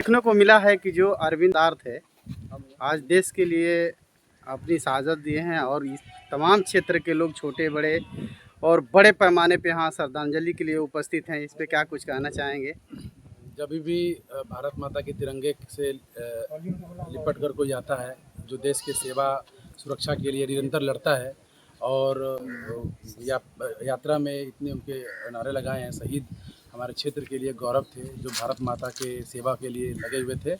देखने को मिला है कि जो अरविंद आर थे आज देश के लिए अपनी शहादत दिए हैं और इस तमाम क्षेत्र के लोग छोटे बड़े और बड़े पैमाने पे यहाँ श्रद्धांजलि के लिए उपस्थित हैं। इस पे क्या कुछ कहना चाहेंगे? जब भी भारत माता के तिरंगे से लिपट कर कोई आता है जो देश की सेवा सुरक्षा के लिए निरंतर लड़ता है और यात्रा में इतने उनके नारे लगाए हैं, शहीद हमारे क्षेत्र के लिए गौरव थे जो भारत माता के सेवा के लिए लगे हुए थे।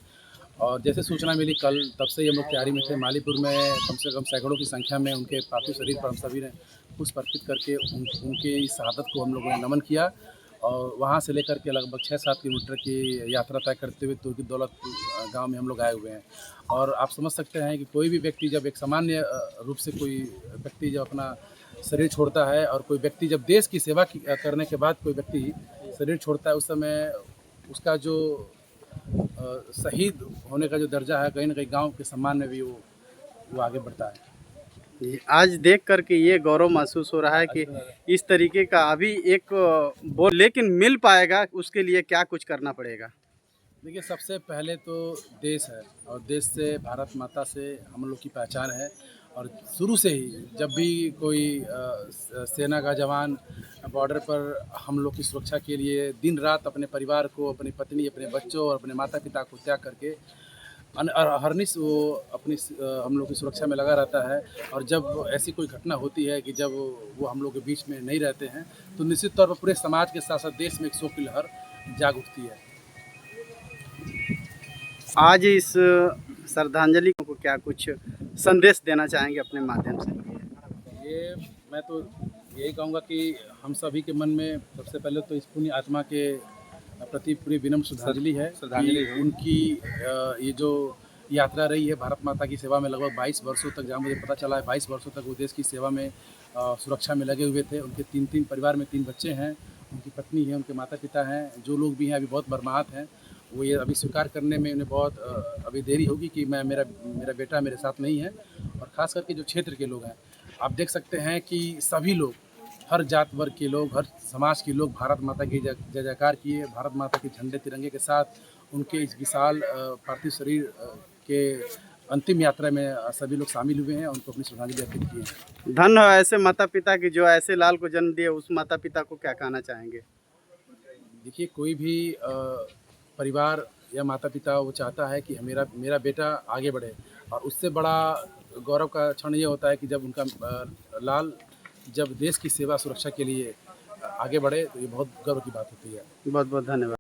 और जैसे सूचना मिली कल, तब से ही हम लोग तैयारी में थे। मालीपुर में कम से कम सैकड़ों की संख्या में उनके पार्थिव शरीर पर हम सभी ने पुष्प अर्पित करके उनकी इस शहादत को हम लोगों ने नमन किया और वहाँ से लेकर के लगभग 6-7 किलोमीटर की यात्रा तय करते हुए तुर्की दौलत गांव में हम लोग आए हुए हैं। और आप समझ सकते हैं कि कोई भी व्यक्ति जब एक सामान्य रूप से कोई व्यक्ति जब अपना शरीर छोड़ता है और कोई व्यक्ति जब देश की सेवा करने के बाद कोई व्यक्ति शरीर छोड़ता है, उस समय उसका जो शहीद होने का जो दर्जा है कहीं ना कहीं गांव के सम्मान में भी वो आगे बढ़ता है। आज देख करके ये गौरव महसूस हो रहा है कि इस तरीके का अभी एक बोल लेकिन मिल पाएगा, उसके लिए क्या कुछ करना पड़ेगा? देखिए, सबसे पहले तो देश है और देश से भारत माता से हम लोग की पहचान है। और शुरू से ही जब भी कोई सेना का जवान बॉर्डर पर हम लोग की सुरक्षा के लिए दिन रात अपने परिवार को, अपनी पत्नी, अपने बच्चों और अपने माता पिता को त्याग करके हरनिश वो अपनी हम लोग की सुरक्षा में लगा रहता है। और जब ऐसी कोई घटना होती है कि जब वो हम लोग के बीच में नहीं रहते हैं तो निश्चित तौर पर पूरे समाज के साथ साथ देश में एक शोक की लहर जाग उठती है। आज इस श्रद्धांजलि को क्या कुछ संदेश देना चाहेंगे अपने माध्यम से? ये मैं तो यही कहूँगा कि हम सभी के मन में सबसे पहले तो इस पुण्य आत्मा के प्रति पूरी विनम्र श्रद्धांजलि है। उनकी ये जो यात्रा रही है भारत माता की सेवा में लगभग 22 वर्षों तक, जहाँ मुझे पता चला है 22 वर्षों तक वो देश की सेवा में सुरक्षा में लगे हुए थे। उनके 3 परिवार में 3 बच्चे हैं, उनकी पत्नी है, उनके माता पिता हैं। जो लोग भी हैं अभी बहुत बर्माहत हैं। वो ये अभी स्वीकार करने में उन्हें बहुत अभी देरी होगी कि मेरा बेटा मेरे साथ नहीं है। और ख़ास करके जो क्षेत्र के लोग हैं, आप देख सकते हैं कि सभी लोग, हर जात वर्ग के लोग, हर समाज के लोग भारत माता की जय जयकार किए। भारत माता के झंडे तिरंगे के साथ उनके इस विशाल पार्थिव शरीर के अंतिम यात्रा में सभी लोग शामिल हुए हैं, उनको अपनी श्रद्धांजलि अर्पित की है। धन्य हो ऐसे माता पिता की जो ऐसे लाल को जन्म दिए, उस माता पिता को क्या कहना चाहेंगे? देखिए, कोई भी परिवार या माता पिता वो चाहता है कि मेरा बेटा आगे बढ़े, और उससे बड़ा गौरव का क्षण ये होता है कि जब उनका लाल जब देश की सेवा सुरक्षा के लिए आगे बढ़े तो ये बहुत गर्व की बात होती है। बहुत बहुत धन्यवाद।